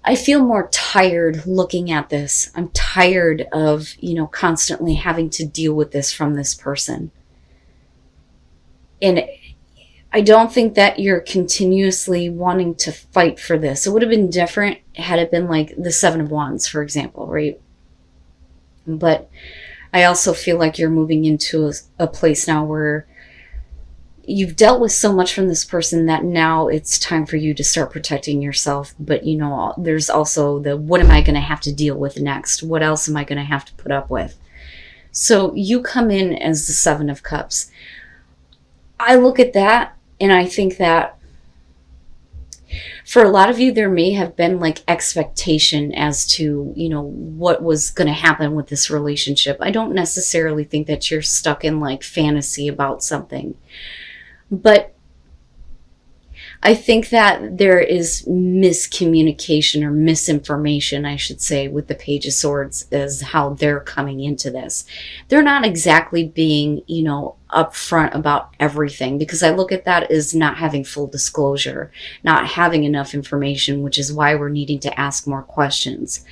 I feel more tired looking at this. I'm tired of, constantly having to deal with this from this person. And I don't think that you're continuously wanting to fight for this. It would have been different had it been like the Seven of Wands, for example, right? But I also feel like you're moving into a place now where you've dealt with so much from this person that now it's time for you to start protecting yourself. But, there's also the, what am I going to have to deal with next? What else am I going to have to put up with? So you come in as the Seven of Cups. I look at that and I think that for a lot of you, there may have been like expectation as to, what was going to happen with this relationship. I don't necessarily think that you're stuck in like fantasy about something, but I think that there is miscommunication or misinformation, I should say, with the Page of Swords as how they're coming into this. They're not exactly being, upfront about everything, because I look at that as not having full disclosure, not having enough information, which is why we're needing to ask more questions.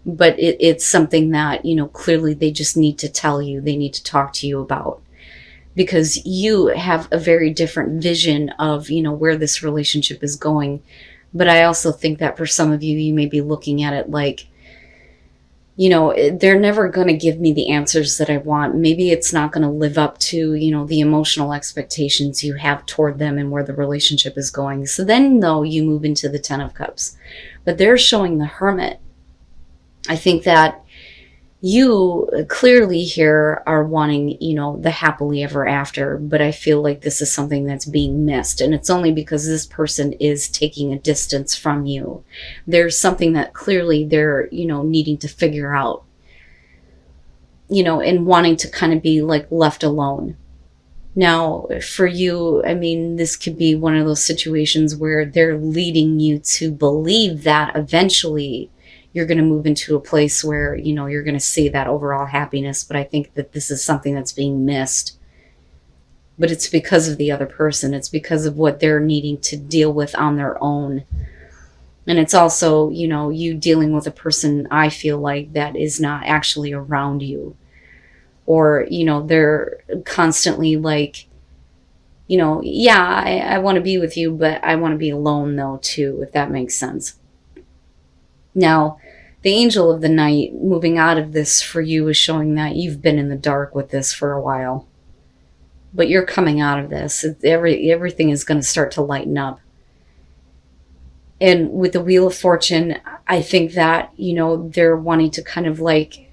But it's something that, clearly they just need to tell you, they need to talk to you about. Because you have a very different vision of, where this relationship is going. But I also think that for some of you, you may be looking at it like, they're never going to give me the answers that I want. Maybe it's not going to live up to, the emotional expectations you have toward them and where the relationship is going. So then, though, you move into the Ten of Cups. But they're showing the Hermit. I think that you clearly here are wanting, the happily ever after, but I feel like this is something that's being missed. And it's only because this person is taking a distance from you. There's something that clearly they're, needing to figure out, and wanting to kind of be like left alone. Now, for you, I mean, this could be one of those situations where they're leading you to believe that eventually you're going to move into a place where, you're going to see that overall happiness. But I think that this is something that's being missed. But it's because of the other person. It's because of what they're needing to deal with on their own. And it's also, you dealing with a person, I feel like, that is not actually around you. Or, they're constantly like, yeah, I want to be with you, but I want to be alone though too, if that makes sense. Now, the Angel of the Night moving out of this for you is showing that you've been in the dark with this for a while. But you're coming out of this. Everything is going to start to lighten up. And with the Wheel of Fortune, I think that, they're wanting to kind of like,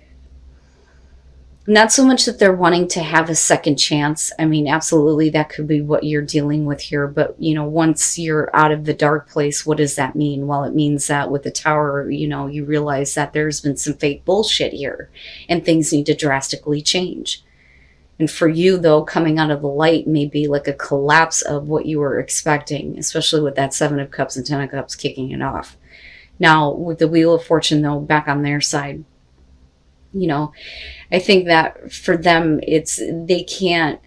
not so much that they're wanting to have a second chance. I mean, absolutely, that could be what you're dealing with here. But, once you're out of the dark place, what does that mean? Well, it means that with the Tower, you realize that there's been some fake bullshit here and things need to drastically change. And for you, though, coming out of the light may be like a collapse of what you were expecting, especially with that Seven of Cups and Ten of Cups kicking it off. Now, with the Wheel of Fortune, though, back on their side, I think that for them, they can't,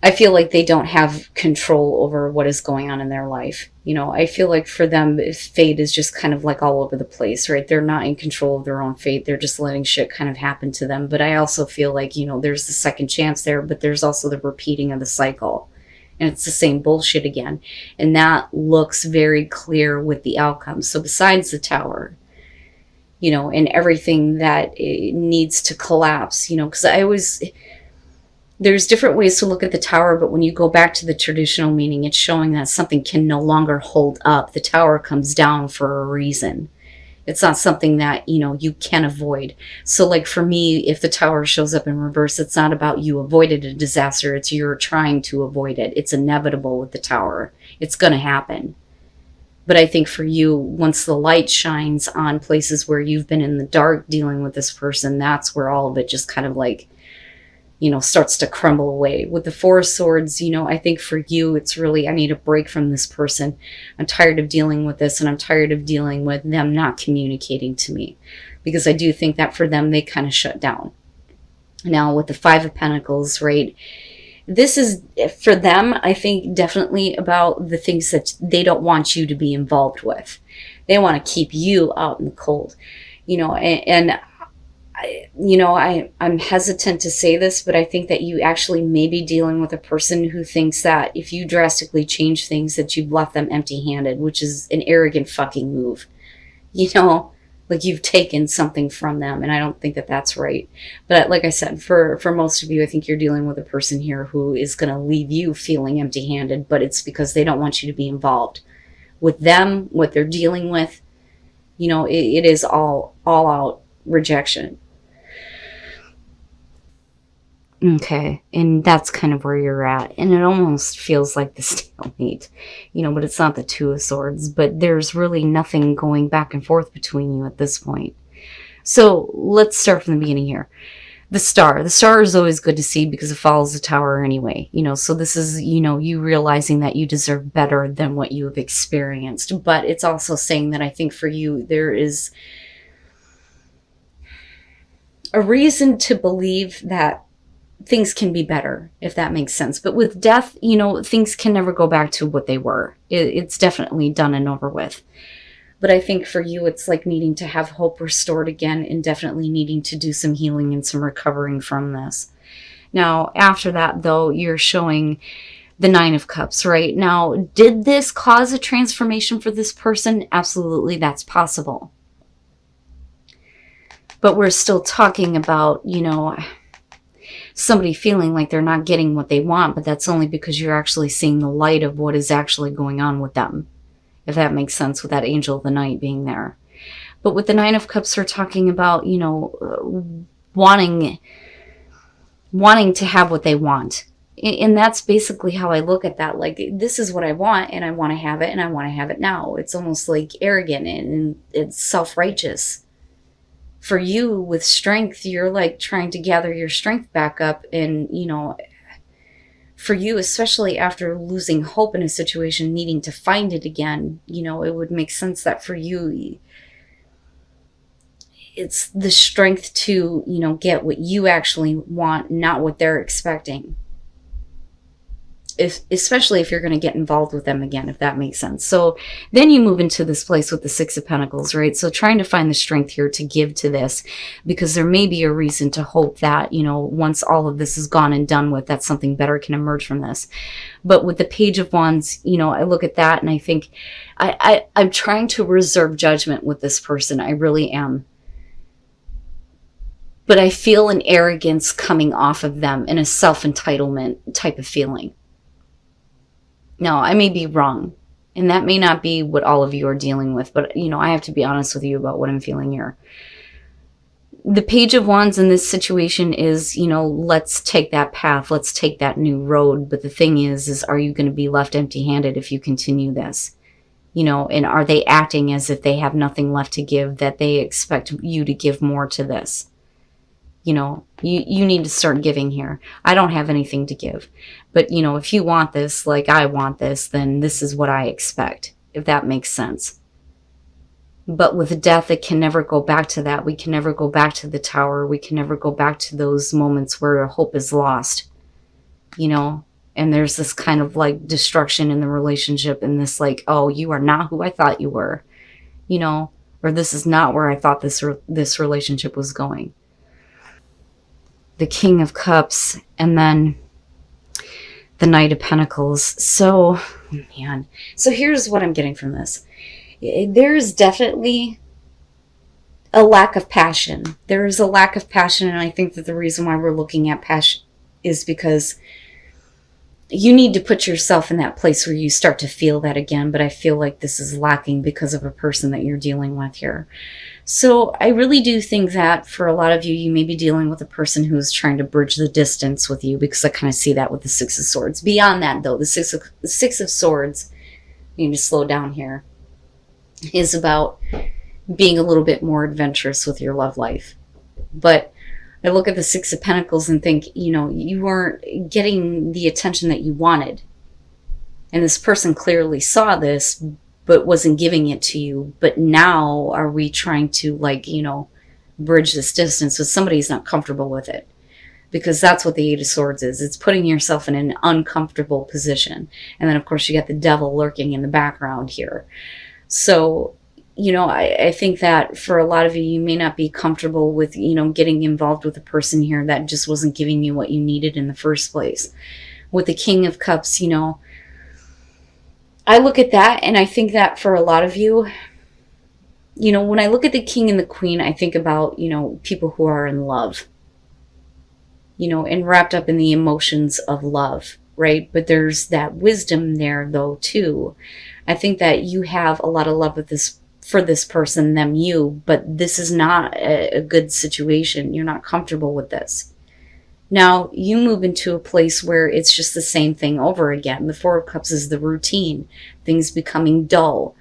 I feel like they don't have control over what is going on in their life. I feel like for them, fate is just kind of like all over the place, right? They're not in control of their own fate. They're just letting shit kind of happen to them. But I also feel like, there's the second chance there, but there's also the repeating of the cycle. And it's the same bullshit again. And that looks very clear with the outcome. So besides the Tower, and everything that needs to collapse, because there's different ways to look at the Tower, but when you go back to the traditional meaning, it's showing that something can no longer hold up. The Tower comes down for a reason. It's not something that, you can avoid. So like for me, if the Tower shows up in reverse, it's not about you avoided a disaster. It's you're trying to avoid it. It's inevitable with the Tower. It's going to happen. But I think for you, once the light shines on places where you've been in the dark dealing with this person, that's where all of it just kind of like, starts to crumble away. With the Four of Swords, I think for you, it's really, I need a break from this person. I'm tired of dealing with this, and I'm tired of dealing with them not communicating to me. Because I do think that for them, they kind of shut down. Now, with the Five of Pentacles, right? This is, for them, I think, definitely about the things that they don't want you to be involved with. They want to keep you out in the cold, and I'm hesitant to say this, but I think that you actually may be dealing with a person who thinks that if you drastically change things, that you've left them empty-handed, which is an arrogant fucking move. Like you've taken something from them, and I don't think that that's right. But like I said, for most of you, I think you're dealing with a person here who is going to leave you feeling empty-handed, but it's because they don't want you to be involved with them, what they're dealing with. It is all out rejection. Okay, and that's kind of where you're at. And it almost feels like the stalemate, but it's not the Two of Swords. But there's really nothing going back and forth between you at this point. So let's start from the beginning here. The star. The star is always good to see because it follows the tower anyway. So this is, you realizing that you deserve better than what you have experienced. But it's also saying that I think for you, there is a reason to believe that things can be better, if that makes sense. But with death, things can never go back to what they were. It's definitely done and over with. But I think for you, it's like needing to have hope restored again, and definitely needing to do some healing and some recovering from this. Now, after that, though, you're showing the Nine of Cups, right? Now, did this cause a transformation for this person? Absolutely, that's possible. But we're still talking about, somebody feeling like they're not getting what they want, but that's only because you're actually seeing the light of what is actually going on with them, if that makes sense, with that angel of the night being there. But with the Nine of Cups, we're talking about, wanting to have what they want. And that's basically how I look at that. Like, this is what I want, and I want to have it, and I want to have it now. It's almost like arrogant, and it's self-righteous. For you, with strength, you're like trying to gather your strength back up. And, for you, especially after losing hope in a situation, needing to find it again, it would make sense that for you, it's the strength to, get what you actually want, not what they're expecting. Especially if you're going to get involved with them again, if that makes sense. So then you move into this place with the Six of Pentacles, right? So trying to find the strength here to give to this, because there may be a reason to hope that, once all of this is gone and done with, that something better can emerge from this. But with the Page of Wands, I look at that and I think I'm trying to reserve judgment with this person. I really am. But I feel an arrogance coming off of them and a self-entitlement type of feeling. Now, I may be wrong, and that may not be what all of you are dealing with, but, I have to be honest with you about what I'm feeling here. The Page of Wands in this situation is, let's take that path, let's take that new road, but the thing is are you going to be left empty-handed if you continue this? And are they acting as if they have nothing left to give, that they expect you to give more to this? You need to start giving here. I don't have anything to give. But, if you want this like I want this, then this is what I expect, if that makes sense. But with death, it can never go back to that. We can never go back to the tower. We can never go back to those moments where hope is lost, and there's this kind of like destruction in the relationship, and this like, oh, you are not who I thought you were, or this is not where I thought this relationship was going. The King of Cups, and then the Knight of Pentacles. So, man. So here's what I'm getting from this. There's definitely a lack of passion. There is a lack of passion, and I think that the reason why we're looking at passion is because you need to put yourself in that place where you start to feel that again, but I feel like this is lacking because of a person that you're dealing with here. So I really do think that for a lot of you, you may be dealing with a person who's trying to bridge the distance with you, because I kind of see that with the Six of Swords. Beyond that, though, the Six of Swords, you need to slow down here, is about being a little bit more adventurous with your love life. But I look at the Six of Pentacles and think, you weren't getting the attention that you wanted. And this person clearly saw this, but wasn't giving it to you. But now are we trying to bridge this distance with somebody who's not comfortable with it? Because that's what the Eight of Swords is. It's putting yourself in an uncomfortable position. And then, of course, you got the devil lurking in the background here. So I think that for a lot of you, you may not be comfortable with, getting involved with a person here that just wasn't giving you what you needed in the first place. With the King of Cups, I look at that and I think that for a lot of you, when I look at the King and the Queen, I think about, people who are in love, and wrapped up in the emotions of love, right? But there's that wisdom there, though, too. I think that you have a lot of love for this person, you, but this is not a good situation. You're not comfortable with this. Now, you move into a place where it's just the same thing over again. The Four of Cups is the routine, things becoming dull.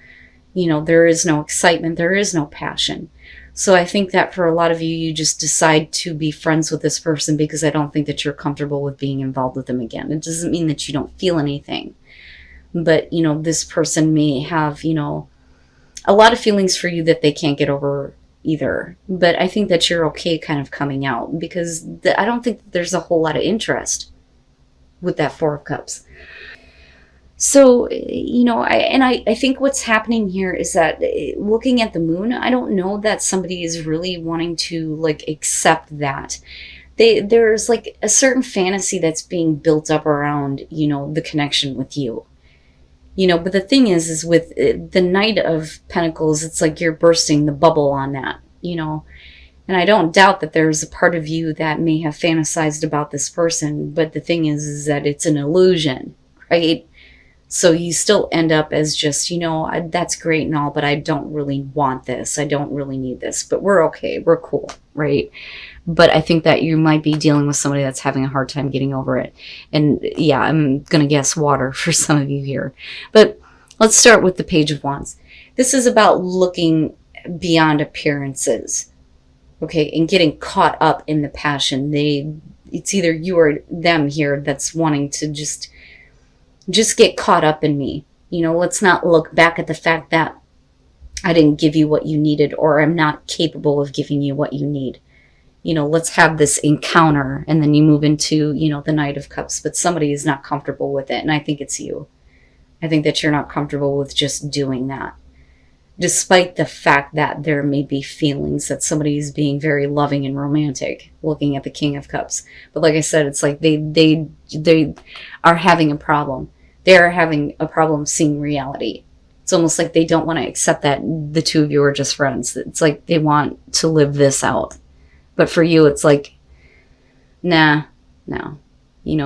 There is no excitement, there is no passion. So I think that for a lot of you, you just decide to be friends with this person because I don't think that you're comfortable with being involved with them again. It doesn't mean that you don't feel anything. But, this person may have, a lot of feelings for you that they can't get over either. But I think that you're okay kind of coming out because I don't think that there's a whole lot of interest with that Four of Cups. So, I think what's happening here is that looking at the moon, I don't know that somebody is really wanting to accept that. There's a certain fantasy that's being built up around, the connection with you. But the thing is with the Knight of Pentacles, it's like you're bursting the bubble on that, And I don't doubt that there's a part of you that may have fantasized about this person, but the thing is that it's an illusion, right? So you still end up as just, that's great and all, but I don't really want this. I don't really need this, but we're okay. We're cool, right? But I think that you might be dealing with somebody that's having a hard time getting over it. And yeah, I'm going to guess water for some of you here. But let's start with the Page of Wands. This is about looking beyond appearances, okay, and getting caught up in the passion. It's either you or them here that's wanting to just get caught up in me. Let's not look back at the fact that I didn't give you what you needed or I'm not capable of giving you what you need. Let's have this encounter, and then you move into, the Knight of Cups, but somebody is not comfortable with it, and I think it's you. I think that you're not comfortable with just doing that, despite the fact that there may be feelings that somebody is being very loving and romantic, looking at the King of Cups. But like I said, it's like they are having a problem. They're having a problem seeing reality. It's almost like they don't want to accept that the two of you are just friends. It's like they want to live this out. But for you, it's like, nah, no.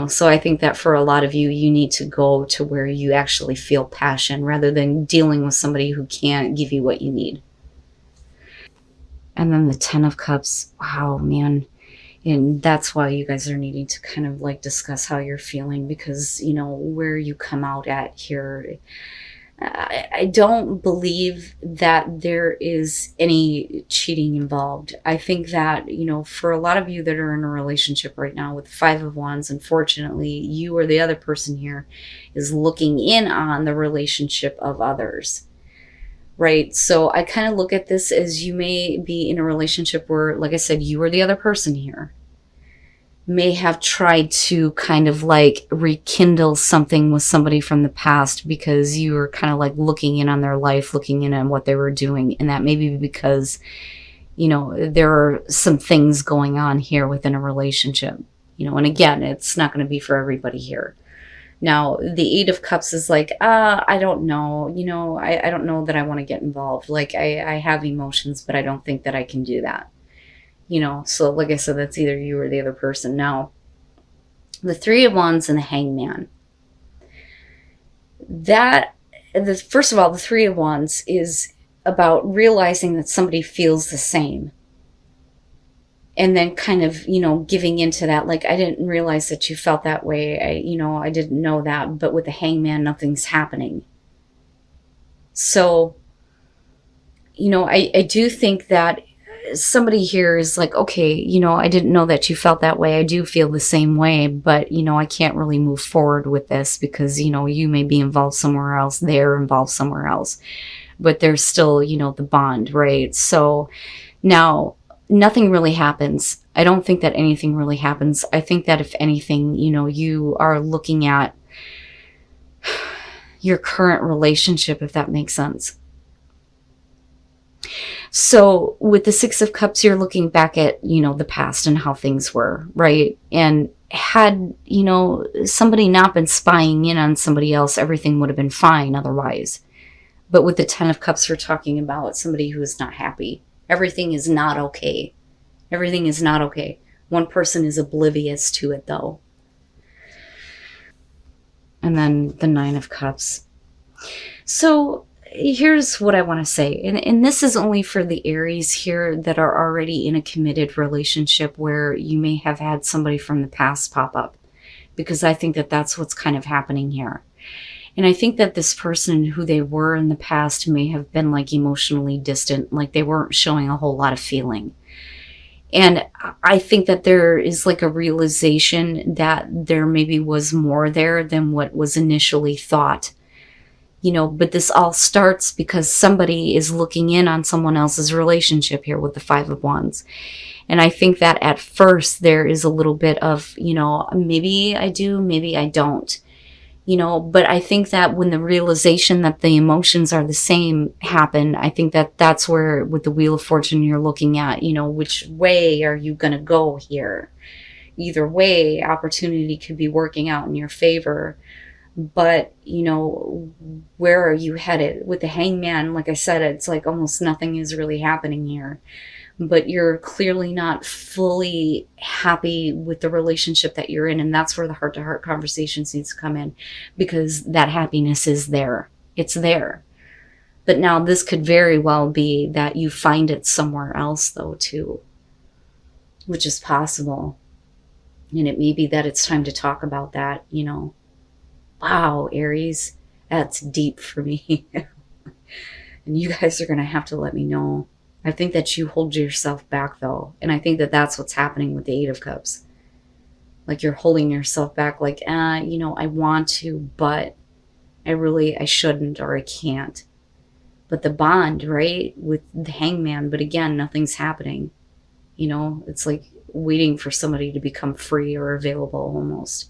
So I think that for a lot of you, you need to go to where you actually feel passion rather than dealing with somebody who can't give you what you need. And then the Ten of Cups, wow, man. And that's why you guys are needing to kind of discuss how you're feeling because, where you come out at here, I don't believe that there is any cheating involved. I think that, for a lot of you that are in a relationship right now with the Five of Wands, unfortunately, you or the other person here is looking in on the relationship of others, right? So I kind of look at this as you may be in a relationship where, like I said, you or the other person here may have tried to kind of rekindle something with somebody from the past because you were kind of looking in on their life, looking in on what they were doing. And that may be because, there are some things going on here within a relationship, and again, it's not going to be for everybody here. Now, the Eight of Cups is I don't know, I don't know that I want to get involved. I have emotions, but I don't think that I can do that. So like I said, that's either you or the other person. Now, the Three of Wands and the Hangman. First of all, the Three of Wands is about realizing that somebody feels the same. And then kind of, giving into that, I didn't realize that you felt that way. I didn't know that. But with the Hangman, nothing's happening. So, I do think that somebody here is okay, I didn't know that you felt that way. I do feel the same way, but, I can't really move forward with this because, you may be involved somewhere else. They're involved somewhere else, but there's still, the bond, right? So now nothing really happens. I don't think that anything really happens. I think that if anything, you are looking at your current relationship, if that makes sense. So with the Six of Cups, you're looking back at, the past and how things were, right? And had, somebody not been spying in on somebody else, everything would have been fine otherwise. But with the Ten of Cups, we're talking about somebody who is not happy. Everything is not okay. Everything is not okay. One person is oblivious to it, though. And then the Nine of Cups. So here's what I want to say. And this is only for the Aries here that are already in a committed relationship where you may have had somebody from the past pop up. Because I think that that's what's kind of happening here. And I think that this person, who they were in the past, may have been like emotionally distant, like they weren't showing a whole lot of feeling. And I think that there is like a realization that there maybe was more there than what was initially thought. But this all starts because somebody is looking in on someone else's relationship here with the Five of Wands. And I think that at first there is a little bit of, maybe I do, maybe I don't. But I think that when the realization that the emotions are the same happen, I think that that's where with the Wheel of Fortune you're looking at, which way are you going to go here? Either way, opportunity could be working out in your favor. But, where are you headed? With the Hangman, like I said, it's like almost nothing is really happening here. But you're clearly not fully happy with the relationship that you're in. And that's where the heart-to-heart conversations needs to come in, because that happiness is there. It's there. But now this could very well be that you find it somewhere else, though, too, which is possible. And it may be that it's time to talk about that, Wow, Aries, that's deep for me. And you guys are going to have to let me know. I think that you hold yourself back, though. And I think that that's what's happening with the Eight of Cups. Like you're holding yourself back like, I want to, but I shouldn't, or I can't. But the bond, right, with the Hangman, but again, nothing's happening. It's like waiting for somebody to become free or available almost.